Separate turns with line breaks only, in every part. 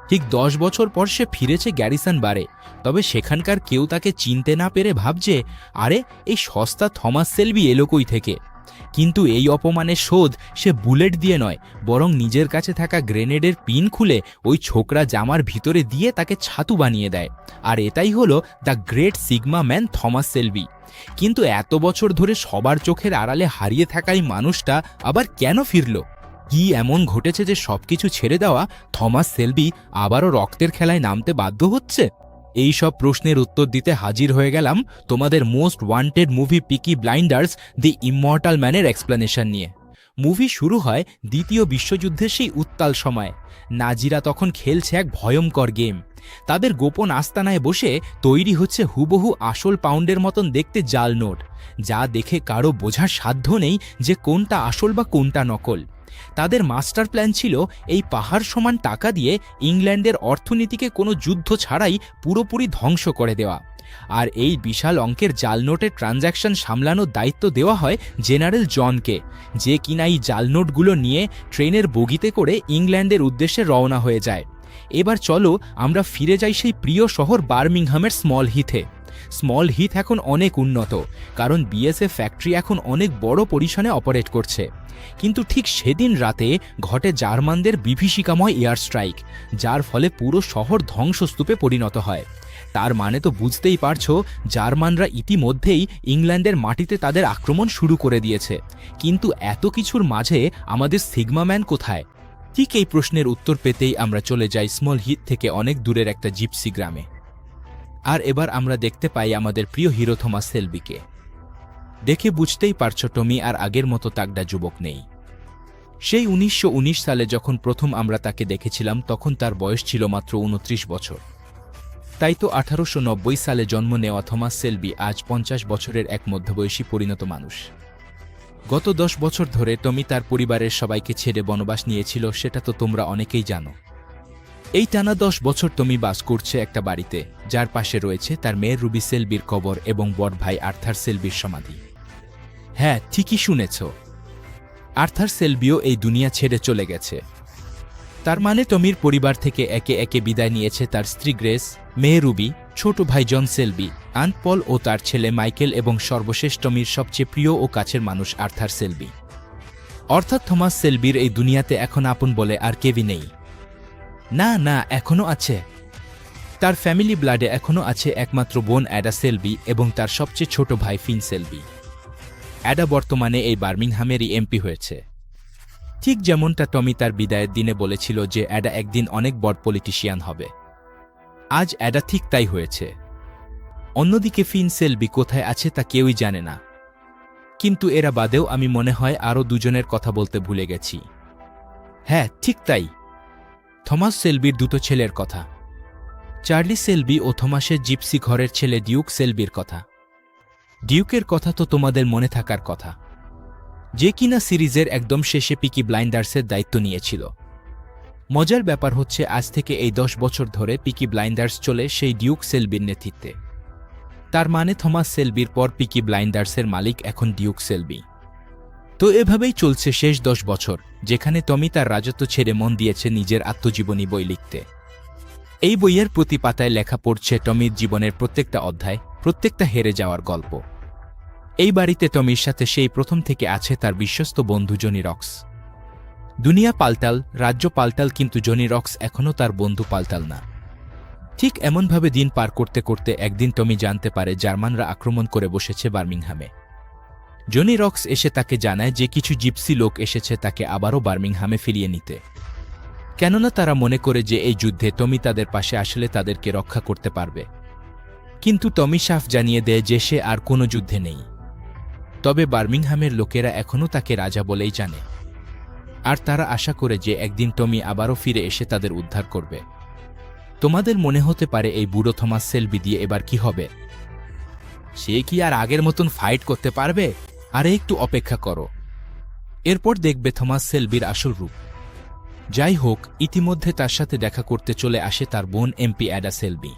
ঠিক 10 বছর পর সে ফিরেছে গ্যারিসন বারে, তবে সেখানকার কেউ তাকে চিনতে না পেরে ভাবছে, আরে এই সস্তা থমাস সেলবি এলো কই থেকে। কিন্তু এই অপমানের শোধ সে বুলেট দিয়ে নয়, বরং নিজের কাছে থাকা গ্রেনেডের পিন খুলে ওই ছোকরা জামার ভিতরে দিয়ে তাকে ছাতু বানিয়ে দেয়। আর এটাই হলো the great sigma man Thomas Shelby. কিন্তু এত বছর ধরে সবার চোখের আড়ালে হারিয়ে থাকা এই মানুষটা আবার কেন ফিরল? কি এমন ঘটেছে যে সবকিছু ছেড়ে দেওয়া থমাস সেলবি আবারও রক্তের খেলায় নামতে বাধ্য হচ্ছে? এই সব প্রশ্নের উত্তর দিতে হাজির হয়ে গেলাম তোমাদের most wanted movie Peaky Blinders the immortal ম্যানের এক্সপ্লেনেশন নিয়ে। মুভি শুরু হয় দ্বিতীয় বিশ্বযুদ্ধের সেই উত্তাল সময়ে। নাজিরা তখন খেলছে এক ভয়ঙ্কর গেম। তাদের গোপন আস্তানায় বসে তৈরি হচ্ছে হুবহু আসল পাউন্ডের মতন দেখতে জাল নোট, যা দেখে কারো বোঝার সাধ্য নেই যে কোনটা আসল বা কোনটা নকল। তাদের মাস্টার প্ল্যান ছিল এই পাহাড় সমান টাকা দিয়ে ইংল্যান্ডের অর্থনীতিকে কোনো যুদ্ধ ছাড়াই পুরোপুরি ধ্বংস করে দেওয়া। আর এই বিশাল অঙ্কের জাল নোটের ট্রানজ্যাকশন সামলানোর দায়িত্ব দেওয়া হয় জেনারেল জনকে, যে কিনা এই জাল নোটগুলো নিয়ে ট্রেনের বগিতে করে ইংল্যান্ডের উদ্দেশ্যে রওনা হয়ে যায়। এবার চলো আমরা ফিরে যাই সেই প্রিয় শহর বার্মিংহামের স্মল হিথে। স্মল হিথ এখন অনেক উন্নত, কারণ বিএসএফ ফ্যাক্টরি এখন অনেক বড় পরিসরে অপারেট করছে। কিন্তু ঠিক সেদিন রাতে ঘটে জার্মানদের বিভীষিকাময় এয়ার স্ট্রাইক, যার ফলে পুরো শহর ধ্বংসস্তূপে পরিণত হয়। তার মানে তো বুঝতেই পারছো, জার্মানরা ইতিমধ্যেই ইংল্যান্ডের মাটিতে তাদের আক্রমণ শুরু করে দিয়েছে। কিন্তু এত কিছুর মাঝে আমাদের সিগমা ম্যান কোথায়? ঠিক এই প্রশ্নের উত্তর পেতেই আমরা চলে যাই স্মল হিথ থেকে অনেক দূরের একটা জিপসি গ্রামে। আর এবার আমরা দেখতে পাই আমাদের প্রিয় হিরো থমাস সেলবিকে। দেখে বুঝতেই পারছো টমি আর আগের মতো তাগড়া যুবক নেই। সেই 1919 সালে যখন প্রথম আমরা তাকে দেখেছিলাম তখন তার বয়স ছিল মাত্র 29 বছর। তাই তো 1890 সালে জন্ম নেওয়া থমাস সেলবি আজ 50 বছরের এক মধ্যবয়সী পরিণত মানুষ। গত 10 বছর ধরে টমি তার পরিবারের সবাইকে ছেড়ে বনবাস নিয়েছিল, সেটা তো তোমরা অনেকেই জানো। এই টানা 10 বছর টমি বাস করছে একটা বাড়িতে, যার পাশে রয়েছে তার মেয়ে রুবি সেলবির কবর এবং বড় ভাই আর্থার সেলবির সমাধি। হ্যাঁ, ঠিকই শুনেছ, আর্থার সেলবিও এই দুনিয়া ছেড়ে চলে গেছে। তার মানে টমির পরিবার থেকে একে একে বিদায় নিয়েছে তার স্ত্রী গ্রেস, মেয়ে রুবি, ছোট ভাই জন সেলবি, আন্ট পল ও তার ছেলে মাইকেল এবং সর্বশেষ টমির সবচেয়ে প্রিয় ও কাছের মানুষ আর্থার সেলবি। অর্থাৎ থমাস সেলবির এই দুনিয়াতে এখন আপন বলে আর কেউই নেই। না না, এখনও আছে। তার ফ্যামিলি ব্লাডে এখনও আছে একমাত্র বোন অ্যাডা সেলবি এবং তার সবচেয়ে ছোট ভাই ফিন সেলবি। অ্যাডা বর্তমানে এই বার্মিংহামেরই এমপি হয়েছে। ঠিক যেমনটা টমি তার বিদায়ের দিনে বলেছিল যে অ্যাডা একদিন অনেক বড় পলিটিশিয়ান হবে, আজ অ্যাডা ঠিক তাই হয়েছে। অন্যদিকে ফিন সেলবি কোথায় আছে তা কেউই জানে না। কিন্তু এরা বাদেও আমি মনে হয় আরও দুজনের কথা বলতে ভুলে গেছি। হ্যাঁ, ঠিক তাই, থমাস সেলবির দুটো ছেলের কথা, চার্লি সেলবি ও থমাসের জিপসি ঘরের ছেলে ডিউক সেলবির কথা। ডিউকের কথা তো তোমাদের মনে থাকার কথা, যে কিনা সিরিজের একদম শেষে পিকি ব্লাইন্ডার্সের দায়িত্ব নিয়েছিল। মজার ব্যাপার হচ্ছে আজ থেকে এই 10 বছর ধরে পিকি ব্লাইন্ডার্স চলে সেই ডিউক সেলবির নেতৃত্বে। তার মানে থমাস সেলবির পর পিকি ব্লাইন্ডার্সের মালিক এখন ডিউক সেলবি। তো এভাবেই চলছে শেষ 10 বছর, যেখানে টমি তার রাজত্ব ছেড়ে মন দিয়েছে নিজের আত্মজীবনী বই লিখতে। এই বইয়ের প্রতি পাতায় লেখা পড়ছে টমির জীবনের প্রত্যেকটা অধ্যায়, প্রত্যেকটা হেরে যাওয়ার গল্প। এই বাড়িতে টমির সাথে সেই প্রথম থেকে আছে তার বিশ্বস্ত বন্ধু জনি রক্স। দুনিয়া পাল্টাল, রাজ্য পাল্টাল, কিন্তু জনি রক্স এখনও তার বন্ধু পাল্টাল না। ঠিক এমনভাবে দিন পার করতে করতে একদিন টমি জানতে পারে জার্মানরা আক্রমণ করে বসেছে বার্মিংহামে। জনি রক্স এসে তাকে জানায় যে কিছু জিপসি লোক এসেছে তাকে আবারও বার্মিংহামে ফিরিয়ে নিতে, কেননা তারা মনে করে যে এই যুদ্ধে টমি তাদের পাশে আসলে তাদেরকে রক্ষা করতে পারবে। কিন্তু টমি সাফ জানিয়ে দেয় যে সে আর কোনো যুদ্ধে নেই। তবে বার্মিংহামের লোকেরা এখনও তাকে রাজা বলেই জানে, আর তারা আশা করে যে একদিন টমি আবারও ফিরে এসে তাদের উদ্ধার করবে। তোমাদের মনে হতে পারে এই বুড়ো থমাস সেলবি দিয়ে এবার কি হবে? সে কি আর আগের মতন ফাইট করতে পারবে? আরে একটু অপেক্ষা করো, এরপর দেখবে থমাস সেলবির আসল রূপ। যাই হোক, ইতিমধ্যে তার সাথে দেখা করতে চলে আসে তার বোন এমপি অ্যাডা সেলবি।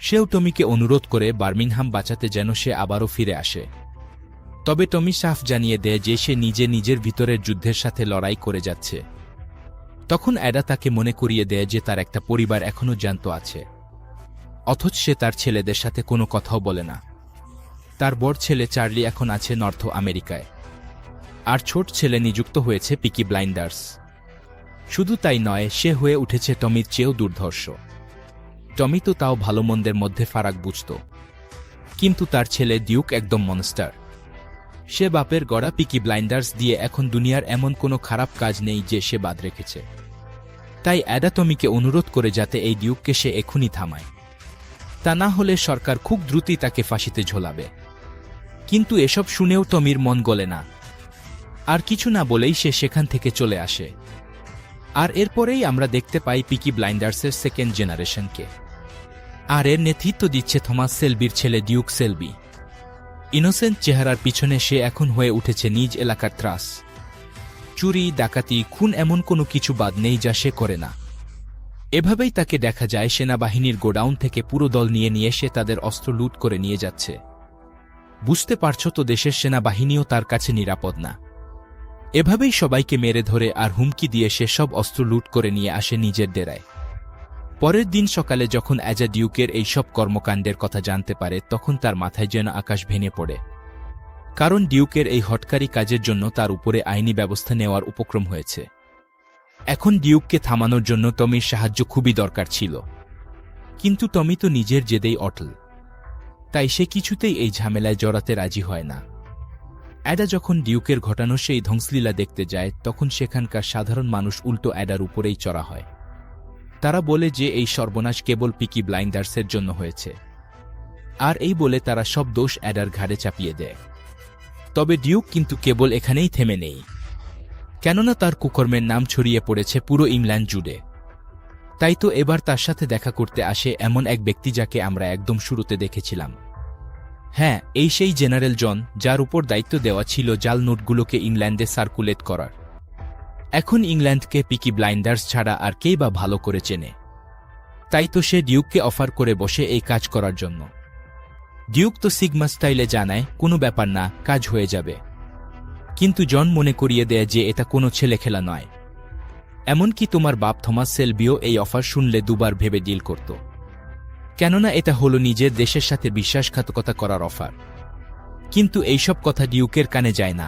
সেও টমিকে অনুরোধ করে বার্মিংহাম বাঁচাতে যেন সে আবারও ফিরে আসে। তবে টমি সাফ জানিয়ে দেয় যে সে নিজের ভিতরের যুদ্ধের সাথে লড়াই করে যাচ্ছে। তখন অ্যাডা তাকে মনে করিয়ে দেয় যে তার একটা পরিবার এখনও জ্যান্ত আছে, অথচ সে তার ছেলেদের সাথে কোনো কথাও বলে না। তার বড় ছেলে চার্লি এখন আছে নর্থ আমেরিকায়, আর ছোট ছেলে নিযুক্ত হয়েছে পিকি ব্লাইন্ডার্স। শুধু তাই নয়, সে হয়ে উঠেছে টমির চেয়েও দুর্ধর্ষ। টমি তো তাও ভালো মন্দের মধ্যে ফারাক বুঝত, কিন্তু তার ছেলে ডিউক একদম মনস্টার। সে বাপের গড়া পিকি ব্লাইন্ডার্স দিয়ে এখন দুনিয়ার এমন কোনো খারাপ কাজ নেই যে সে বাদ রেখেছে। তাই অ্যাডা টমিকে অনুরোধ করে যাতে এই ডিউককে সে এখনই থামায়, তা না হলে সরকার খুব দ্রুতই তাকে ফাঁসিতে ঝোলাবে। কিন্তু এসব শুনেও টমির মন গলে না, আর কিছু না বলেই সে সেখান থেকে চলে আসে। আর এরপরেই আমরা দেখতে পাই পিকি ব্লাইন্ডার্সের সেকেন্ড জেনারেশনকে, আর এর নেতৃত্ব দিচ্ছে থমাস সেলবির ছেলে ডিউক সেলবি। ইনোসেন্ট চেহারার পিছনে সে এখন হয়ে উঠেছে নিজ এলাকার ত্রাস। চুরি, ডাকাতি, খুন এমন কোনো কিছু বাদ নেই যা সে করে না। এভাবেই তাকে দেখা যায় সেনাবাহিনীর গোডাউন থেকে পুরো দল নিয়ে সে তাদের অস্ত্র লুট করে নিয়ে যাচ্ছে। বুঝতে পারছো তো, দেশের সেনাবাহিনীও তার কাছে নিরাপদ না। এভাবেই সবাইকে মেরে ধরে আর হুমকি দিয়ে সে সব অস্ত্র লুট করে নিয়ে আসে নিজের ডেরায়। পরের দিন সকালে যখন অ্যাজা ডিউকের এই সব কর্মকাণ্ডের কথা জানতে পারে, তখন তার মাথায় যেন আকাশ ভেঙে পড়ে। কারণ ডিউকের এই হটকারী কাজের জন্য তার উপরে আইনি ব্যবস্থা নেওয়ার উপক্রম হয়েছে। এখন ডিউককে থামানোর জন্য টমির সাহায্য খুবই দরকার ছিল, কিন্তু টমি তো নিজের জেদেই অটল। তাই সে কিছুতেই এই ঝামেলায় জড়াতে রাজি হয় না। অ্যাডা যখন ডিউকের ঘটানো সেই ধ্বংসলীলা দেখতে যায়, তখন সেখানকার সাধারণ মানুষ উল্টো অ্যাডার উপরেই চড়া হয়। তারা বলে যে এই সর্বনাশ কেবল পিকি ব্লাইন্ডার্সের জন্য হয়েছে, আর এই বলে তারা সব দোষ অ্যাডার ঘাড়ে চাপিয়ে দেয়। তবে ডিউক কিন্তু কেবল এখানেই থেমে নেই, কেননা তার কুকর্মের নাম ছড়িয়ে পড়েছে পুরো ইংল্যান্ড জুড়ে। তাই তো এবার তার সাথে দেখা করতে আসে এমন এক ব্যক্তি যাকে আমরা একদম শুরুতে দেখেছিলাম। হ্যাঁ, এই সেই জেনারেল জন, যার উপর দায়িত্ব দেওয়া ছিল জাল নোটগুলোকে ইংল্যান্ডে সার্কুলেট করার। এখন ইংল্যান্ডকে পিকি ব্লাইন্ডার্স ছাড়া আর কেই বা ভালো করে চেনে। তাই তো সে ডিউককে অফার করে বসে এই কাজ করার জন্য। ডিউক তো সিগমা স্টাইলে জানায় কোনো ব্যাপার না, কাজ হয়ে যাবে। কিন্তু জন মনে করিয়ে দেয় যে এটা কোনো ছেলে খেলা নয়। এমনকি তোমার বাপ থমাস সেলবিও এই অফার শুনলে দুবার ভেবে ডিল করত, কেননা এটা হলো নিজের দেশের সাথে বিশ্বাসঘাতকতা করার অফার। কিন্তু এইসব কথা ডিউকের কানে যায় না।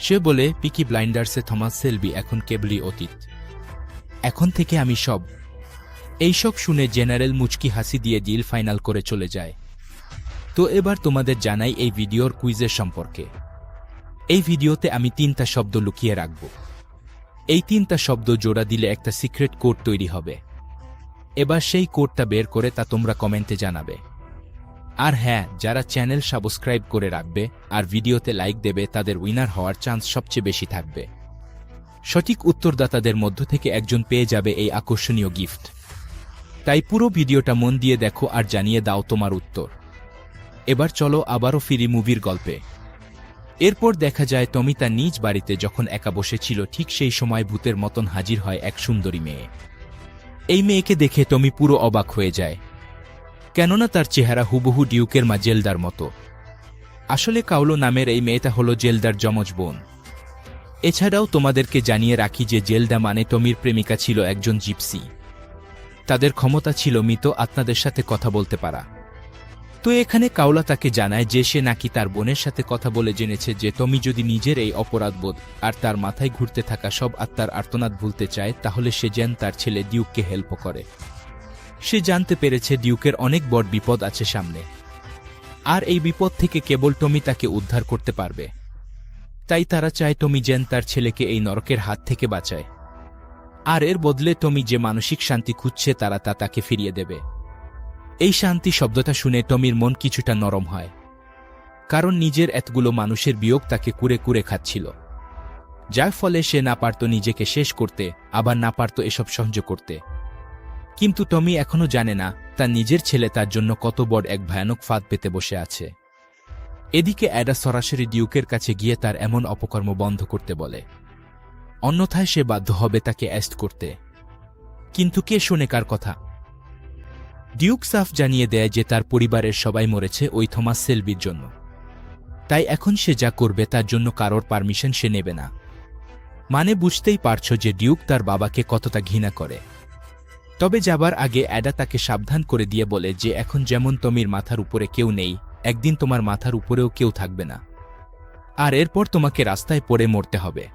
সে বলে, পিকি ব্লাইন্ডার্সে থমাস সেলবি এখন কেবলই অতীত, এখন থেকে আমি সব। এইসব শুনে জেনারেল মুচকি হাসি দিয়ে ডিল ফাইনাল করে চলে যায়। তো এবার তোমাদের জানাই এই ভিডিওর কুইজের সম্পর্কে। এই ভিডিওতে আমি 3টা শব্দ লুকিয়ে রাখব। এই 3টা শব্দ জোড়া দিলে একটা সিক্রেট কোড তৈরি হবে। এবার সেই কোডটা বের করে তা তোমরা কমেন্টে জানাবে। আর হ্যাঁ, যারা চ্যানেল সাবস্ক্রাইব করে রাখবে আর ভিডিওতে লাইক দেবে, তাদের উইনার হওয়ার চান্স সবচেয়ে বেশি থাকবে। সঠিক উত্তরদাতাদের মধ্য থেকে একজন পেয়ে যাবে এই আকর্ষণীয় গিফট। তাই পুরো ভিডিওটা মন দিয়ে দেখো আর জানিয়ে দাও তোমার উত্তর। এবার চলো আবারও ফিরি মুভির গল্পে। এরপর দেখা যায় টমি তার নিজ বাড়িতে যখন একা বসেছিল, ঠিক সেই সময় ভূতের মতন হাজির হয় এক সুন্দরী মেয়ে। এই মেয়েকে দেখে টমি পুরো অবাক হয়ে যায়, কেননা তার চেহারা হুবহু ডিউকের মা জেলদার মতো। আসলে কাউলো নামের এই মেয়েটা হলো জেলদার যমজ বোন। এছাড়াও তোমাদেরকে জানিয়ে রাখি যে জেলদা মানে টমির প্রেমিকা ছিল একজন জিপসি। তাদের ক্ষমতা ছিল মৃত আত্মাদের সাথে কথা বলতে পারা। তো এখানে কাউলা তাকে জানায় যে সে নাকি তার বোনের সাথে কথা বলে জেনেছে যে টমি যদি নিজের এই অপরাধবোধ আর তার মাথায় ঘুরতে থাকা সব আত্মার আর্তনাদ ভুলতে চায়, তাহলে সে যেন তার ছেলে ডিউককে হেল্প করে। সে জানতে পেরেছে ডিউকের অনেক বড় বিপদ আছে সামনে, আর এই বিপদ থেকে কেবল টমি তাকে উদ্ধার করতে পারবে। তাই তারা চায় টমি যেন তার ছেলেকে এই নরকের হাত থেকে বাঁচায়, আর এর বদলে টমি যে মানসিক শান্তি খুঁজছে তারা তা তাকে ফিরিয়ে দেবে। এই শান্তি শব্দটা শুনে টমির মন কিছুটা নরম হয়, কারণ নিজের এতগুলো মানুষের বিয়োগ তাকে কুরে কুরে খাচ্ছিল, যার ফলে সে না পারত নিজেকে শেষ করতে, আবার না পারত এসব সহ্য করতে। কিন্তু টমি এখনো জানে না তার নিজের ছেলে তার জন্য কত বড় এক ভয়ানক ফাঁদ পেতে বসে আছে। এদিকে অ্যাডা সরাসরি ডিউকের কাছে গিয়ে তার এমন অপকর্ম বন্ধ করতে বলে, অন্যথায় সে বাধ্য হবে তাকে অ্যারেস্ট করতে। কিন্তু কে শোনে কার কথা? ডিউক সাফ জানিয়ে দেয় যে তার পরিবারের সবাই মরেছে ওই থমাস সেলবির জন্য। তাই এখন সে যা করবে তার জন্য কারোর পারমিশন সে নেবে না। মানে বুঝতেই পারছো যে ডিউক তার বাবাকে কতটা ঘৃণা করে। তবে যাবার আগে অ্যাডা তাকে সাবধান করে দিয়ে বলে যে এখন যেমন টমির মাথার উপরে কেউ নেই, একদিন তোমার মাথার উপরেও কেউ থাকবে না, আর এরপর তোমাকে রাস্তায় পড়ে মরতে হবে।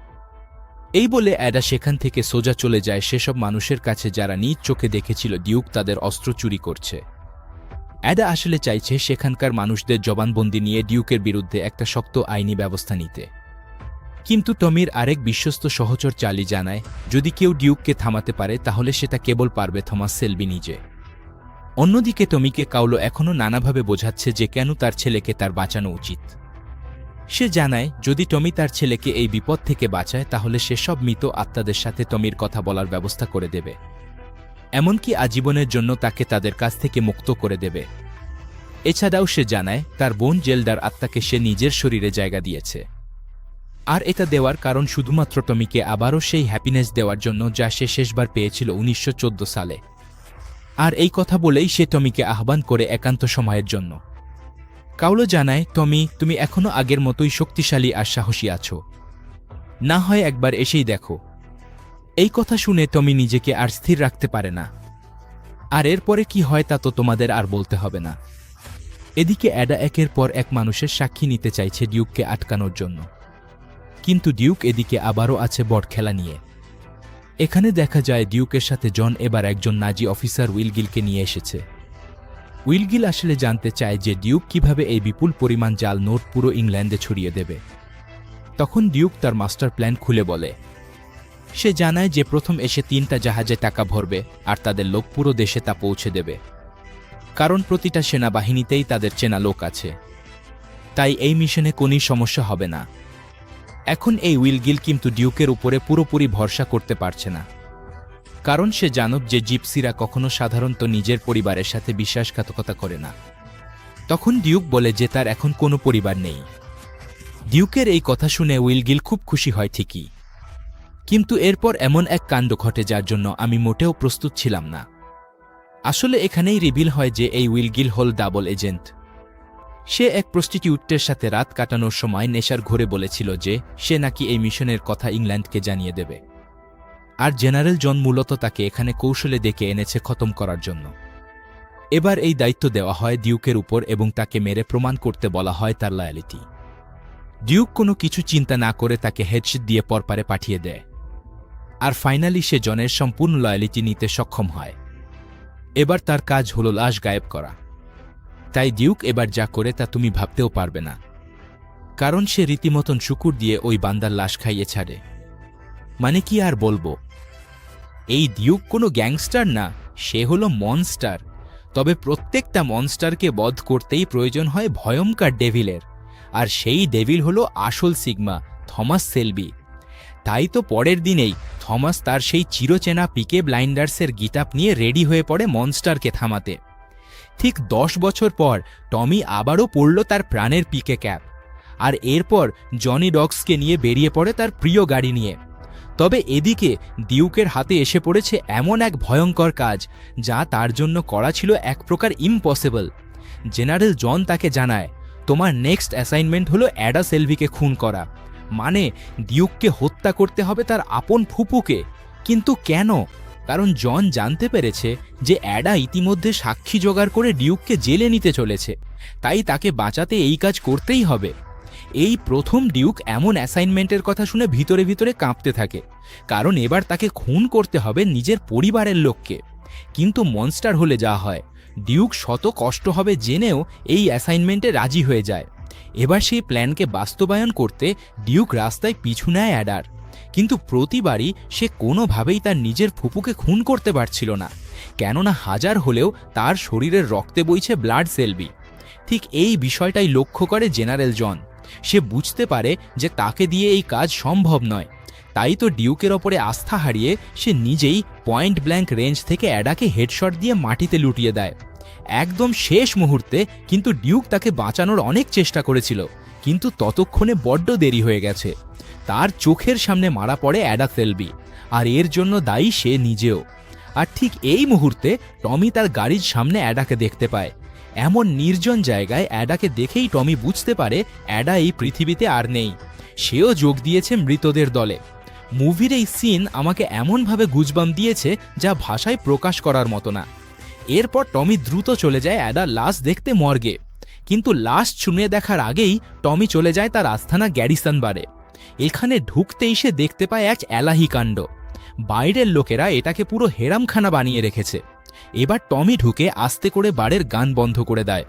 এই বলে অ্যাডা সেখান থেকে সোজা চলে যায় সেসব মানুষের কাছে যারা নিজ চোখে দেখেছিল ডিউক তাদের অস্ত্র চুরি করছে। অ্যাডা আসলে চাইছে সেখানকার মানুষদের জবানবন্দি নিয়ে ডিউকের বিরুদ্ধে একটা শক্ত আইনি ব্যবস্থা নিতে। কিন্তু টমির আরেক বিশ্বস্ত সহচর চার্লি জানায় যদি কেউ ডিউককে থামাতে পারে তাহলে সেটা কেবল পারবে থমাস সেলবি নিজে। অন্যদিকে টমিকে কাউলো এখনও নানাভাবে বোঝাচ্ছে যে কেন তার ছেলেকে তার বাঁচানো উচিত। সে জানায় যদি টমি তার ছেলেকে এই বিপদ থেকে বাঁচায় তাহলে সে সব মৃত আত্মাদের সাথে টমির কথা বলার ব্যবস্থা করে দেবে, এমনকি আজীবনের জন্য তাকে তাদের কাছ থেকে মুক্ত করে দেবে। এছাড়াও সে জানায় তার বোন জেলডার আত্মাকে সে নিজের শরীরে জায়গা দিয়েছে, আর এটা দেওয়ার কারণ শুধুমাত্র টমিকে আবারও সেই হ্যাপিনেস দেওয়ার জন্য যা সে শেষবার পেয়েছিল 1914 সালে। আর এই কথা বলেই সে টমিকে আহ্বান করে একান্ত সময়ের জন্য। কাউলো জানায় টমি, তুমি এখনও আগের মতোই শক্তিশালী আর সাহসী আছো, না হয় একবার এসেই দেখো। এই কথা শুনে টমি নিজেকে আর স্থির রাখতে পারে না। আর এরপরে কি হয় তা তো তোমাদের আর বলতে হবে না। এদিকে অ্যাডা একের পর এক মানুষের সাক্ষী নিতে চাইছে ডিউককে আটকানোর জন্য, কিন্তু ডিউক এদিকে আবারও আছে বড় খেলা নিয়ে। এখানে দেখা যায় ডিউকের সাথে জন এবার একজন নাজি অফিসার উইলগিলকে নিয়ে এসেছে। উইলগিল আসলে জানতে চায় যে ডিউক কিভাবে এই বিপুল পরিমাণ জাল নোট পুরো ইংল্যান্ডে ছড়িয়ে দেবে। তখন ডিউক তার মাস্টার প্ল্যান খুলে বলে। সে জানায় যে প্রথম এসে 3টা জাহাজে টাকা ভরবে আর তাদের লোক পুরো দেশে তা পৌঁছে দেবে, কারণ প্রতিটা সেনাবাহিনীতেই তাদের চেনা লোক আছে, তাই এই মিশনে কোনো সমস্যা হবে না। এখন এই উইলগিল কিন্তু ডিউকের উপরে পুরোপুরি ভরসা করতে পারছে না, কারণ সে জানব যে জিপসিরা কখনো সাধারণত নিজের পরিবারের সাথে বিশ্বাসঘাতকতা করে না। তখন ডিউক বলে যে তার এখন কোনো পরিবার নেই। ডিউকের এই কথা শুনে উইলগিল খুব খুশি হয় ঠিকই, কিন্তু এরপর এমন এক কাণ্ড ঘটে যার জন্য আমি মোটেও প্রস্তুত ছিলাম না। আসলে এখানেই রিভিল হয় যে এই উইলগিল হল ডাবল এজেন্ট। সে এক প্রস্টিটিউটের সাথে রাত কাটানোর সময় নেশার ঘোরে বলেছিল যে সে নাকি এই মিশনের কথা ইংল্যান্ডকে জানিয়ে দেবে, আর জেনারেল জন মূলত তাকে এখানে কৌশলে ডেকে এনেছে খতম করার জন্য। এবার এই দায়িত্ব দেওয়া হয় ডিউকের উপর এবং তাকে মেরে প্রমাণ করতে বলা হয় তার লয়ালিটি। ডিউক কোনো কিছু চিন্তা না করে তাকে হেডশিট দিয়ে পরপারে পাঠিয়ে দেয়, আর ফাইনালি সে জনের সম্পূর্ণ লয়ালিটি নিতে সক্ষম হয়। এবার তার কাজ হলো লাশ গায়েব করা। তাই ডিউক এবার যা করে তা তুমি ভাবতেও পারবে না, কারণ সে রীতিমতন শুকুর দিয়ে ওই বান্দার লাশ খাইয়ে ছাড়ে। মানে কি আর বলবো, এই ডিউক কোনো গ্যাংস্টার না, সে হলো মনস্টার। তবে প্রত্যেকটা মনস্টারকে বধ করতেই প্রয়োজন হয় ভয়ঙ্কর ডেভিলের, আর সেই ডেভিল হলো আসল সিগমা থমাস সেলবি। তাই তো পরের দিনেই থমাস তার সেই চিরচেনা পিকে ব্লাইন্ডার্সের গিটাপ নিয়ে রেডি হয়ে পড়ে মনস্টারকে থামাতে। ঠিক 10 বছর পর টমি আবারও পড়ল তার প্রাণের পিকে ক্যাপ, আর এরপর জনি ডগসকে নিয়ে বেরিয়ে পড়ে তার প্রিয় গাড়ি নিয়ে। তবে এদিকে ডিউকের হাতে এসে পড়েছে এমন এক ভয়ঙ্কর কাজ যা তার জন্য করা ছিল এক প্রকার ইম্পসিবল। জেনারেল জন তাকে জানায় তোমার নেক্সট অ্যাসাইনমেন্ট হলো অ্যাডা সেলভিকে খুন করা, মানে ডিউককে হত্যা করতে হবে তার আপন ফুপুকে। কিন্তু কেন? কারণ জন জানতে পেরেছে যে অ্যাডা ইতিমধ্যে সাক্ষী জোগাড় করে ডিউককে জেলে নিতে চলেছে, তাই তাকে বাঁচাতে এই কাজ করতেই হবে। এই প্রথম ডিউক এমন অ্যাসাইনমেন্টের কথা শুনে ভিতরে ভিতরে কাঁপতে থাকে, কারণ এবার তাকে খুন করতে হবে নিজের পরিবারের লোককে। কিন্তু মনস্টার হলে যা হয়, ডিউক শত কষ্ট হবে জেনেও এই অ্যাসাইনমেন্টে রাজি হয়ে যায়। এবার সেই প্ল্যানকে বাস্তবায়ন করতে ডিউক রাস্তায় পিছু নেয় অ্যাডার, কিন্তু প্রতিবারই সে কোনোভাবেই তার নিজের ফুপুকে খুন করতে পারছিল না, কেননা হাজার হলেও তার শরীরের রক্তে বইছে ব্লাড সেলবি। ঠিক এই বিষয়টাই লক্ষ্য করে জেনারেল জন। সে বুঝতে পারে যে তাকে দিয়ে এই কাজ সম্ভব নয়, তাই তো ডিউকের ওপরে আস্থা হারিয়ে সে নিজেই পয়েন্ট ব্ল্যাঙ্ক রেঞ্জ থেকে অ্যাডাকে হেডশট দিয়ে মাটিতে লুটিয়ে দেয় একদম শেষ মুহূর্তে। কিন্তু ডিউক তাকে বাঁচানোর অনেক চেষ্টা করেছিল, কিন্তু ততক্ষণে বড্ড দেরি হয়ে গেছে। তার চোখের সামনে মারা পড়ে অ্যাডা সেলবি, আর এর জন্য দায়ী সে নিজেও। আর ঠিক এই মুহূর্তে টমি তার গাড়ির সামনে অ্যাডাকে দেখতে পায়। এমন নির্জন জায়গায় অ্যাডাকে দেখেই টমি বুঝতে পারে অ্যাডা এই পৃথিবীতে আর নেই, সেও যোগ দিয়েছে মৃতদের দলে। মুভির এই সিন আমাকে এমনভাবে গুজবাম দিয়েছে যা ভাষায় প্রকাশ করার মতো না। এরপর টমি দ্রুত চলে যায় অ্যাডার লাশ দেখতে মর্গে, কিন্তু লাশ ছুঁয়ে দেখার আগেই টমি চলে যায় তার আস্থানা গ্যারিসন বারে। এখানে ঢুকতেই সে দেখতে পায় এক এলাহি কাণ্ড। বাইরের লোকেরা এটাকে পুরো হেরামখানা বানিয়ে রেখেছে। এবার টমি ঢুকে আস্তে করে বারের গান বন্ধ করে দেয়।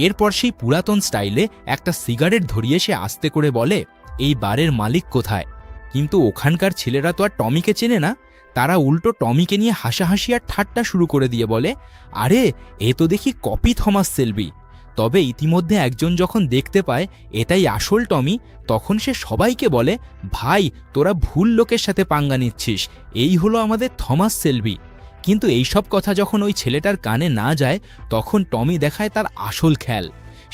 এরপর সেই পুরাতন স্টাইলে একটা সিগারেট ধরিয়ে সে আস্তে করে বলে, এই বারের মালিক কোথায়? কিন্তু ওখানকার ছেলেরা তো আর টমিকে চেনে না। তারা উল্টো টমিকে নিয়ে হাসাহাসি আর ঠাট্টা শুরু করে দিয়ে বলে, আরে এ তো দেখি কপি থমাস সেলবি। তবে ইতিমধ্যে একজন যখন দেখতে পায় এটাই আসল টমি, তখন সে সবাইকে বলে, ভাই তোরা ভুল লোকের সাথে পাঙ্গা নিচ্ছিস, এই হলো আমাদের থমাস সেলবি। কিন্তু এইসব কথা যখন ওই ছেলেটার কানে না যায়, তখন টমি দেখায় তার আসল খেল।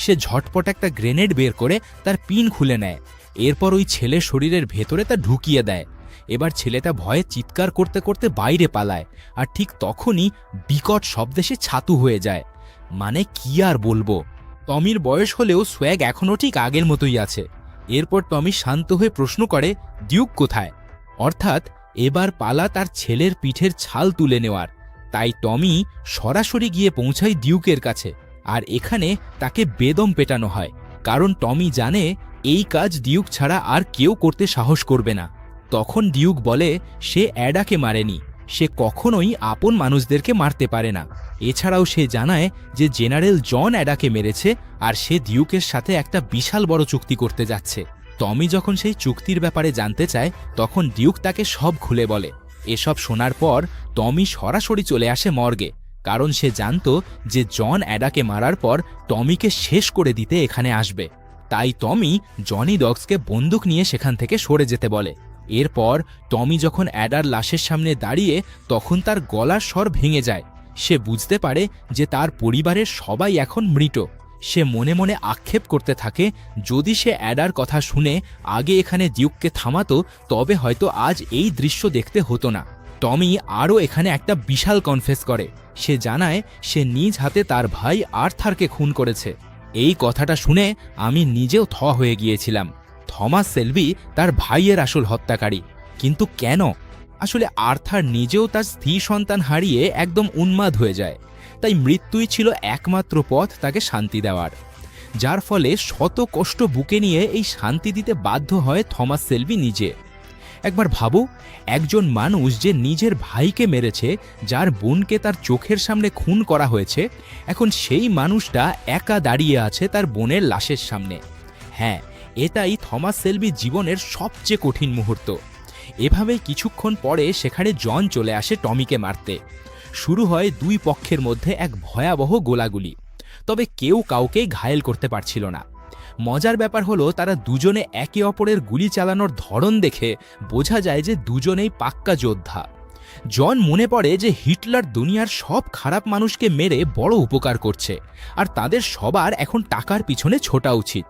সে ঝটপট একটা গ্রেনেড বের করে তার পিন খুলে নেয়। এরপর ওই ছেলের শরীরের ভেতরে তা ঢুকিয়ে দেয়। এবার ছেলেটা ভয়ে চিৎকার করতে করতে বাইরে পালায়, আর ঠিক তখনই বিকট শব্দে সে ছাতু হয়ে যায়। মানে কি আর বলবো, টমির বয়স হলেও সোয়াগ এখনও ঠিক আগের মতোই আছে। এরপর টমি শান্ত হয়ে প্রশ্ন করে, ডিউক কোথায়? অর্থাৎ এবার পালা তার ছেলের পিঠের ছাল তুলে নেওয়ার। তাই টমি সরাসরি গিয়ে পৌঁছায় ডিউকের কাছে, আর এখানে তাকে বেদম পেটানো হয়, কারণ টমি জানে এই কাজ ডিউক ছাড়া আর কেউ করতে সাহস করবে না। তখন ডিউক বলে সে অ্যাডাকে মারেনি, সে কখনোই আপন মানুষদেরকে মারতে পারে না। এছাড়াও সে জানায় যে জেনারেল জন অ্যাডাকে মেরেছে, আর সে ডিউকের সাথে একটা বিশাল বড় চুক্তি করতে যাচ্ছে। টমি যখন সেই চুক্তির ব্যাপারে জানতে চায়, তখন ডিউক তাকে সব খুলে বলে। এসব শোনার পর টমি সরাসরি চলে আসে মর্গে, কারণ সে জানত যে জন অ্যাডাকে মারার পর টমিকে শেষ করে দিতে এখানে আসবে। তাই টমি জনি ডগসকে বন্দুক নিয়ে সেখান থেকে সরে যেতে বলে। এরপর টমি যখন অ্যাডার লাশের সামনে দাঁড়িয়ে, তখন তার গলার স্বর ভেঙে যায়। সে বুঝতে পারে যে তার পরিবারের সবাই এখন মৃত। সে মনে মনে আক্ষেপ করতে থাকে, যদি সে অ্যাডার কথা শুনে আগে এখানে ডিউককে থামাতো, তবে হয়তো আজ এই দৃশ্য দেখতে হতো না। টমি আরও এখানে একটা বিশাল কনফেস করে। সে জানায় সে নিজ হাতে তার ভাই আর্থারকে খুন করেছে। এই কথাটা শুনে আমি নিজেও থ হয়ে গিয়েছিলাম। থমাস সেলবি তার ভাইয়ের আসল হত্যাকারী। কিন্তু কেন? আসলে আর্থার নিজেও তার স্ত্রী সন্তান হারিয়ে একদম উন্মাদ হয়ে যায়। তাই মৃত্যুই ছিল একমাত্র পথ তাকে শান্তি দেওয়ার, যার ফলে শত কষ্ট বুকে নিয়ে এই শান্তি দিতে বাধ্য হয় থমাস সেলবি নিজে। একবার ভাবো, একজন মানুষ যে নিজের ভাইকে মেরেছে, যার বোনকে তার চোখের সামনে খুন করা হয়েছে, এখন সেই মানুষটা একা দাঁড়িয়ে আছে তার বোনের লাশের সামনে। হ্যাঁ, এটাই থমাস সেলবির জীবনের সবচেয়ে কঠিন মুহূর্ত। এভাবেই কিছুক্ষণ পরে সেখানে জন চলে আসে টমিকে মারতে। শুরু হয় দুই পক্ষের মধ্যে এক ভয়াবহ গোলাগুলি, তবে কেউ কাউকে ঘায়েল করতে পারছিল না। মজার ব্যাপার হলো, তারা দুজনে একে অপরের গুলি চালানোর ধরন দেখে বোঝা যায় যে দুজনেই পাক্কা যোদ্ধা। জন মনে পড়ে যে হিটলার দুনিয়ার সব খারাপ মানুষকে মেরে বড় উপকার করছে, আর তাদের সবার এখন টাকার পিছনে ছোটা উচিত।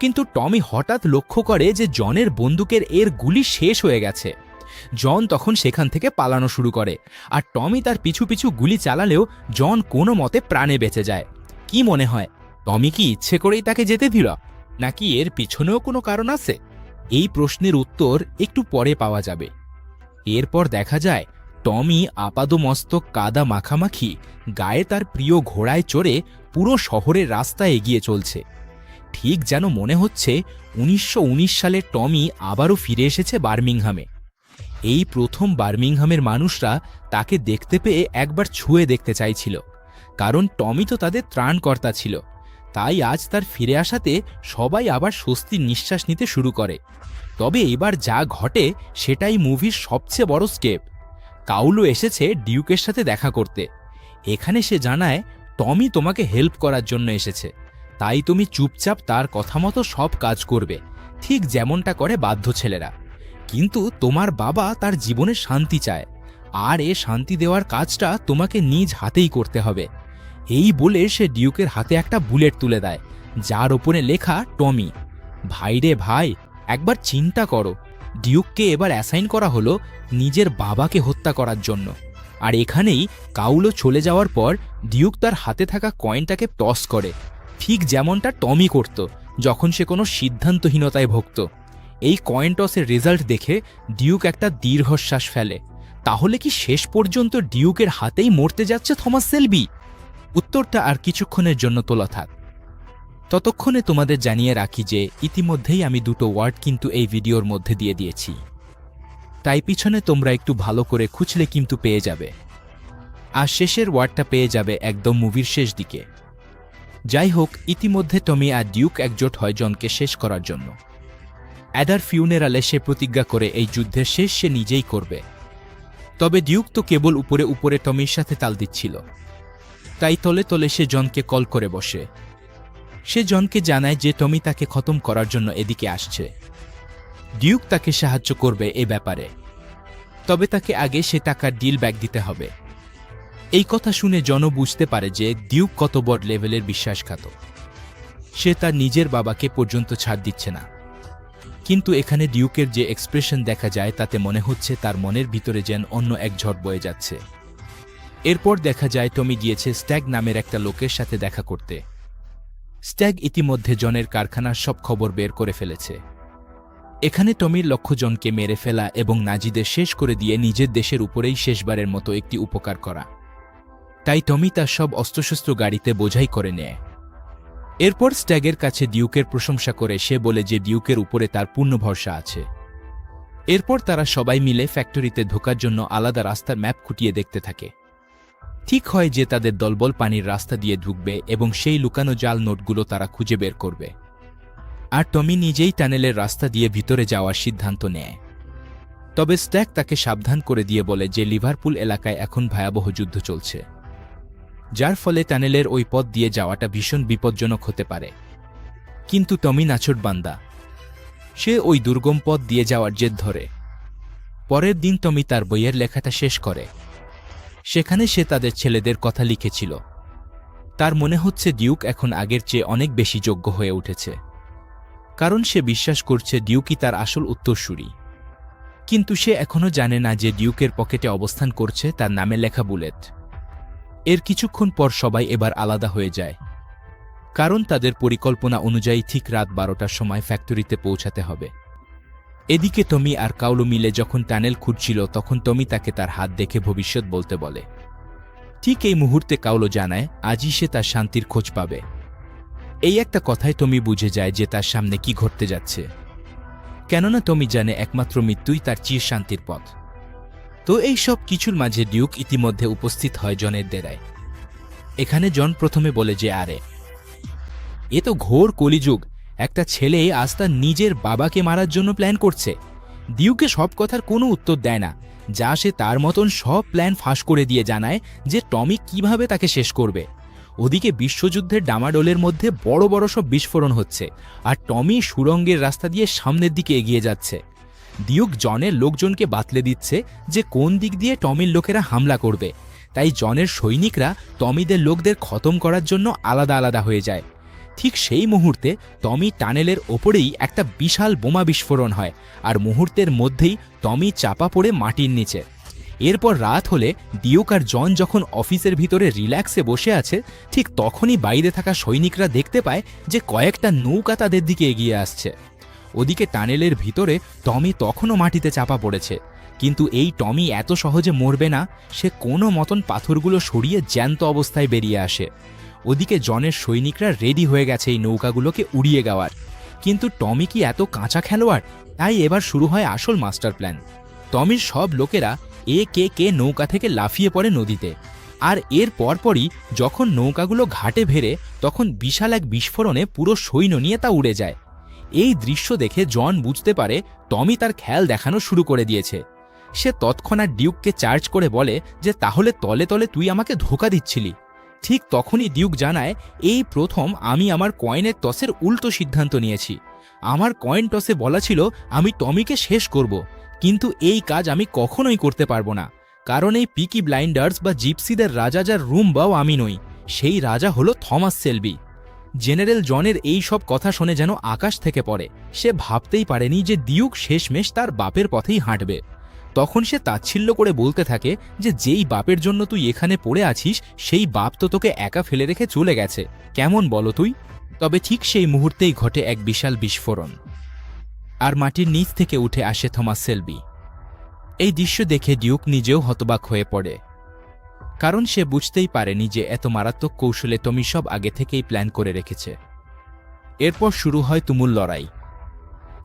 কিন্তু টমি হঠাৎ লক্ষ্য করে যে জনের বন্দুকের এর গুলি শেষ হয়ে গেছে। জন তখন সেখান থেকে পালানো শুরু করে, আর টমি তার পিছু পিছু গুলি চালালেও জন কোনো মতে প্রাণে বেঁচে যায়। কি মনে হয়, টমি কি ইচ্ছে করেই তাকে যেতে দিল, নাকি এর পিছনেও কোনো কারণ আছে? এই প্রশ্নের উত্তর একটু পরে পাওয়া যাবে। এরপর দেখা যায় টমি আপাদমস্তক কাদা মাখামাখি গায়ে তার প্রিয় ঘোড়ায় চড়ে পুরো শহরের রাস্তায় এগিয়ে চলছে। ঠিক যেন মনে হচ্ছে 1919 সালে টমি আবারও ফিরে এসেছে বার্মিংহামে। এই প্রথম বার্মিংহামের মানুষরা তাকে দেখতে পেয়ে একবার ছুঁয়ে দেখতে চাইছিল, কারণ টমি তো তাদের ত্রাণকর্তা ছিল। তাই আজ তার ফিরে আসাতে সবাই আবার স্বস্তির নিঃশ্বাস নিতে শুরু করে। তবে এবার যা ঘটে সেটাই মুভির সবচেয়ে বড় স্টেপ। কাউলো এসেছে ডিউকের সাথে দেখা করতে। এখানে সে জানায় টমি তোমাকে হেল্প করার জন্য এসেছে, তাই তুমি চুপচাপ তার কথা মতো সব কাজ করবে, ঠিক যেমনটা করে বাধ্য ছেলেরা। কিন্তু তোমার বাবা তার জীবনে শান্তি চায়, আর এ শান্তি দেওয়ার কাজটা তোমাকে নিজ হাতেই করতে হবে। এই বলে সে ডিউকের হাতে একটা বুলেট তুলে দেয়, যার ওপরে লেখা টমি। ভাইরে ভাই, একবার চিন্তা করো, ডিউককে এবার অ্যাসাইন করা হলো নিজের বাবাকে হত্যা করার জন্য। আর এখানেই কাউলো চলে যাওয়ার পর ডিউক তার হাতে থাকা কয়েনটাকে টস করে, ঠিক যেমনটা টমি করত যখন সে কোনো সিদ্ধান্তহীনতায় ভুগত। এই কয়েন টসের রেজাল্ট দেখে ডিউক একটা দীর্ঘশ্বাস ফেলে। তাহলে কি শেষ পর্যন্ত ডিউকের হাতেই মরতে যাচ্ছে থমাস শেলবি? উত্তরটা আর কিছুক্ষণের জন্য তোলা থাক। ততক্ষণে তোমাদের জানিয়ে রাখি যে ইতিমধ্যেই আমি দুটো ওয়ার্ড কিন্তু এই ভিডিওর মধ্যে দিয়ে দিয়েছি, তাই পিছনে তোমরা একটু ভালো করে খুঁজলে কিন্তু পেয়ে যাবে। আর শেষের ওয়ার্ডটা পেয়ে যাবে একদম মুভির শেষ দিকে। যাই হোক, ইতিমধ্যে টমি আর ডিউক একজোট হয় জনকে শেষ করার জন্য। অ্যাডার ফিউনেরালে সে প্রতিজ্ঞা করে এই যুদ্ধের শেষ সে নিজেই করবে। তবে ডিউক তো কেবল উপরে উপরে টমির সাথে তাল দিচ্ছিল, তাই তলে তলে সে জনকে কল করে বসে। সে জনকে জানায় যে টমি তাকে খতম করার জন্য এদিকে আসছে। ডিউক তাকে সাহায্য করবে এ ব্যাপারে, তবে তাকে আগে সে টাকার ডিল ব্যাক দিতে হবে। এই কথা শুনে জনও বুঝতে পারে যে ডিউক কত বড় লেভেলের বিশ্বাসঘাতক। সে তার নিজের বাবাকে পর্যন্ত ছাড় দিচ্ছে না। কিন্তু এখানে ডিউকের যে এক্সপ্রেশন দেখা যায় তাতে মনে হচ্ছে তার মনের ভিতরে যেন অন্য এক ঝড় বয়ে যাচ্ছে। এরপর দেখা যায় টমি গিয়েছে স্ট্যাগ নামের একটা লোকের সাথে দেখা করতে। স্ট্যাগ ইতিমধ্যে জনের কারখানার সব খবর বের করে ফেলেছে। এখানে টমির লক্ষ্য জনকে মেরে ফেলা এবং নাজিদের শেষ করে দিয়ে নিজের দেশের উপরেই শেষবারের মতো একটি উপকার করা। তাই টমি তার সব অস্ত্রশস্ত্র গাড়িতে বোঝাই করে নেয়। এরপর স্ট্যাগের কাছে ডিউকের প্রশংসা করে সে বলে যে ডিউকের উপরে তার পূর্ণ ভরসা আছে। এরপর তারা সবাই মিলে ফ্যাক্টরিতে ঢোকার জন্য আলাদা রাস্তার ম্যাপ খুঁটিয়ে দেখতে থাকে। ঠিক হয় যে তাদের দলবল পানির রাস্তা দিয়ে ঢুকবে এবং সেই লুকানো জাল নোটগুলো তারা খুঁজে বের করবে। আর টমি নিজেই টানেলের রাস্তা দিয়ে ভিতরে যাওয়ার সিদ্ধান্ত নেয়। তবে স্ট্যাগ তাকে সাবধান করে দিয়ে বলে যে লিভারপুল এলাকায় এখন ভয়াবহ যুদ্ধ চলছে, যার ফলে টানেলের ওই পথ দিয়ে যাওয়াটা ভীষণ বিপজ্জনক হতে পারে। কিন্তু টমি নাছোড় বান্দা, সে ওই দুর্গম পথ দিয়ে যাওয়ার জেদ ধরে। পরের দিন টমি তার বইয়ের লেখাটা শেষ করে। সেখানে সে তাদের ছেলেদের কথা লিখেছিল। তার মনে হচ্ছে ডিউক এখন আগের চেয়ে অনেক বেশি যোগ্য হয়ে উঠেছে, কারণ সে বিশ্বাস করছে ডিউকই তার আসল উত্তরসূরি। কিন্তু সে এখনও জানে না যে ডিউকের পকেটে অবস্থান করছে তার নামে লেখা বুলেট। এর কিছুক্ষণ পর সবাই এবার আলাদা হয়ে যায়, কারণ তাদের পরিকল্পনা অনুযায়ী ঠিক রাত 12টার সময় ফ্যাক্টরিতে পৌঁছাতে হবে। এদিকে টমি আর কাউলো মিলে যখন টানেল খুঁজছিল তখন টমি তাকে তার হাত দেখে ভবিষ্যৎ বলতে বলে। ঠিক এই মুহূর্তে কাউলো জানায় আজই সে তার শান্তির খোঁজ পাবে। এই একটা কথায় টমি বুঝে যায় যে তার সামনে কি ঘটতে যাচ্ছে, কেননা টমি জানে একমাত্র মৃত্যুই তার চির শান্তির পথ। তো এই সব কিছুর মাঝে ডিউক ইতিমধ্যে উপস্থিত হয় জনের ডেরায়। এখানে জন প্রথমে বলে যে আরে এ তো ঘোর কলিযুগ, একটা ছেলে আজ তার নিজের বাবাকে মারার জন্য প্ল্যান করছে। ডিউকে সব কথার কোনো উত্তর দেয় না, যা সে তার মতন সব প্ল্যান ফাঁস করে দিয়ে জানায় যে টমি কিভাবে তাকে শেষ করবে। ওদিকে বিশ্বযুদ্ধের ডামাডোলের মধ্যে বড় বড় সব বিস্ফোরণ হচ্ছে, আর টমি সুড়ঙ্গের রাস্তা দিয়ে সামনের দিকে এগিয়ে যাচ্ছে। ডিউক জনের লোকজনকে বাতলে দিচ্ছে যে কোন দিক দিয়ে টমির লোকেরা হামলা করবে, তাই জনের সৈনিকরা টমিদের লোকদের খতম করার জন্য আলাদা আলাদা হয়ে যায়। ঠিক সেই মুহূর্তে টমি টানেলের ওপরেই একটা বিশাল বোমা বিস্ফোরণ হয়, আর মুহূর্তের মধ্যেই টমি চাপা পড়ে মাটির নিচে। এরপর রাত হলে ডিউক আর জন যখন অফিসের ভিতরে রিল্যাক্সে বসে আছে, ঠিক তখনই বাইরে থাকা সৈনিকরা দেখতে পায় যে কয়েকটা নৌকা তাদের দিকে এগিয়ে আসছে। ওদিকে টানেলের ভিতরে টমি তখনও মাটিতে চাপা পড়েছে, কিন্তু এই টমি এত সহজে মরবে না। সে কোনো মতন পাথরগুলো সরিয়ে জ্যান্ত অবস্থায় বেরিয়ে আসে। ওদিকে জনের সৈনিকরা রেডি হয়ে গেছে এই নৌকাগুলোকে উড়িয়ে যাওয়ার। কিন্তু টমি কি এত কাঁচা খেলোয়াড়? তাই এবার শুরু হয় আসল মাস্টার প্ল্যান। টমির সব লোকেরা কে নৌকা থেকে লাফিয়ে পড়ে নদীতে, আর এর পরপরই যখন নৌকাগুলো ঘাটে ভেড়ে তখন বিশাল এক বিস্ফোরণে পুরো সৈন্য নিয়ে তা উড়ে যায়। এই দৃশ্য দেখে জন বুঝতে পারে টমি তার খেয়াল দেখানো শুরু করে দিয়েছে। সে তৎক্ষণাৎ ডিউককে চার্জ করে বলে যে তাহলে তলে তলে তুই আমাকে ধোঁকা দিচ্ছিলি। ঠিক তখনই ডিউক জানায় এই প্রথম আমি আমার কয়েনের টসের উল্টো সিদ্ধান্ত নিয়েছি। আমার কয়েন টসে বলা ছিল আমি টমিকে শেষ করব, কিন্তু এই কাজ আমি কখনোই করতে পারবো না, কারণ এই পিকি ব্লাইন্ডার্স বা জিপসিদের রাজা যার রুমবাও আমি নই, সেই রাজা হলো থমাস শেলবি। জেনারেল জনের এই সব কথা শুনে যেন আকাশ থেকে পড়ে। সে ভাবতেই পারেনি যে ডিউক শেষমেশ তার বাপের পথেই হাঁটবে। তখন সে তাচ্ছিল্য করে বলতে থাকে যে যেই বাপের জন্য তুই এখানে পড়ে আছিস সেই বাপ তো তোকে একা ফেলে রেখে চলে গেছে, কেমন বলো তুই? তবে ঠিক সেই মুহূর্তেই ঘটে এক বিশাল বিস্ফোরণ। আর মাটির নিচ থেকে উঠে আসে থমাস সেলবি। এই দৃশ্য দেখে ডিউক নিজেও হতবাক হয়ে পড়ে, কারণ সে বুঝতেই পারেনি যে এত মারাত্মক কৌশলে টমি সব আগে থেকেই প্ল্যান করে রেখেছে। এরপর শুরু হয় তুমুল লড়াই।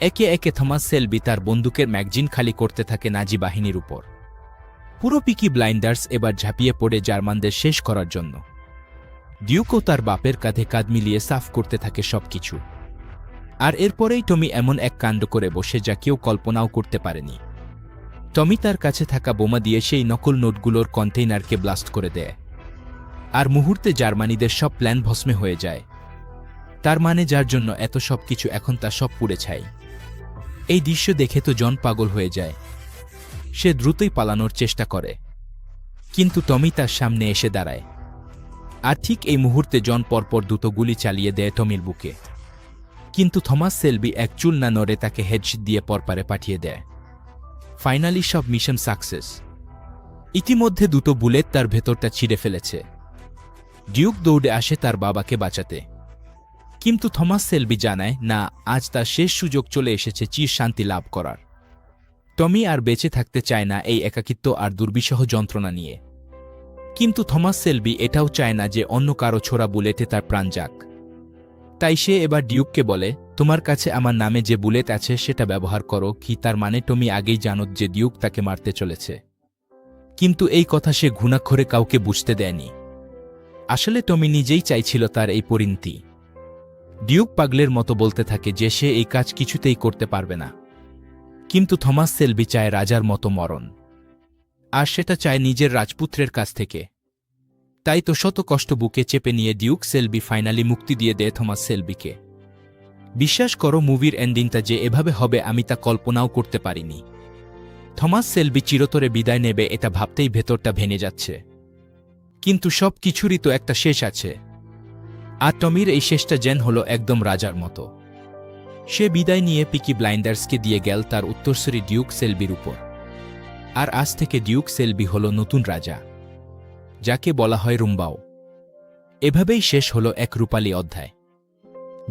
একে একে থমাস সেলবি তার বন্দুকের ম্যাগজিন খালি করতে থাকে নাজি বাহিনীর উপর। পুরো পিকি ব্লাইন্ডার্স এবার ঝাঁপিয়ে পড়ে জার্মানদের শেষ করার জন্য। ডিউকও তার বাপের কাঁধে কাঁধ মিলিয়ে সাফ করতে থাকে সবকিছু। আর এরপরেই টমি এমন এক কাণ্ড করে বসে যা কেউ কল্পনাও করতে পারেনি। টমি তার কাছে থাকা বোমা দিয়ে সেই নকল নোটগুলোর কন্টেইনারকে ব্লাস্ট করে দেয়। আর মুহূর্তে জার্মানিদের সব প্ল্যান ভস্মে হয়ে যায়। তার মানে যার জন্য এত সব কিছু এখন তা সব পুড়ে ছাই। এই দৃশ্য দেখে তো জন পাগল হয়ে যায়। সে দ্রুতই পালানোর চেষ্টা করে, কিন্তু টমি তার সামনে এসে দাঁড়ায়। আর ঠিক এই মুহূর্তে জন পরপর দুটো গুলি চালিয়ে দেয় টমির বুকে। কিন্তু থমাস সেলবি এক চুল না নড়ে তাকে হেডশট দিয়ে পরপারে পাঠিয়ে দেয়। ফাইনালি সব মিশন সাকসেস। ইতিমধ্যে দুটো বুলেট তার ভেতরটা ছিঁড়ে ফেলেছে। ডিউক দৌড়ে আসে তার বাবাকে বাঁচাতে, কিন্তু থমাস সেলবি জানায় না, আজ তার শেষ সুযোগ চলে এসেছে চির শান্তি লাভ করার। টমি আর বেঁচে থাকতে চায় না এই একাকিত্ব আর দুর্বিষহ যন্ত্রণা নিয়ে। কিন্তু থমাস সেলবি এটাও চায় না যে অন্য কারো ছোড়া বুলেটে তার প্রাণ যাক। তাই সে এবার ডিউককে বলে, তোমার কাছে আমার নামে যে বুলেট আছে সেটা ব্যবহার করো। কি তার মানে টমি আগেই জানত যে ডিউক তাকে মারতে চলেছে, কিন্তু এই কথা সে ঘুণাক্ষরে কাউকে বুঝতে দেয়নি। আসলে টমি নিজেই চাইছিল তার এই পরিণতি। ডিউক পাগলের মতো বলতে থাকে যে সে এই কাজ কিছুতেই করতে পারবে না, কিন্তু থমাস সেলবি চায় রাজার মতো মরণ, আর সেটা চায় নিজের রাজপুত্রের কাছ থেকে। তাই তো শত কষ্ট বুকে চেপে নিয়ে ডিউক সেলবি ফাইনালি মুক্তি দিয়ে দেয় থমাস সেলবিকে। বিশ্বাস করো, মুভির এন্ডিংটা যে এভাবে হবে আমি তা কল্পনাও করতে পারিনি। থমাস সেলবি চিরতরে বিদায় নেবে এটা ভাবতেই ভেতরটা ভেঙে যাচ্ছে। কিন্তু সব কিছুরই তো একটা শেষ আছে, আর টমির এই শেষটা যেন হলো একদম রাজার মতো। সে বিদায় নিয়ে পিকি ব্লাইন্ডার্সকে দিয়ে গেল তার উত্তরসূরি ডিউক সেলবির উপর। আর আজ থেকে ডিউক সেলবি হল নতুন রাজা, যাকে বলা হয় রুম্বাও। এভাবেই শেষ হল এক রূপালী অধ্যায়,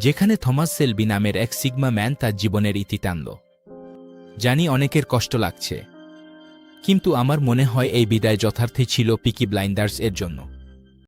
যেখানে থমাস সেলবি নামের এক সিগমা ম্যান তার জীবনের ইতি টানল। জানি অনেকের কষ্ট লাগছে, কিন্তু আমার মনে হয় এই বিদায় যথার্থই ছিল পিকি ব্লাইন্ডার্স এর জন্য।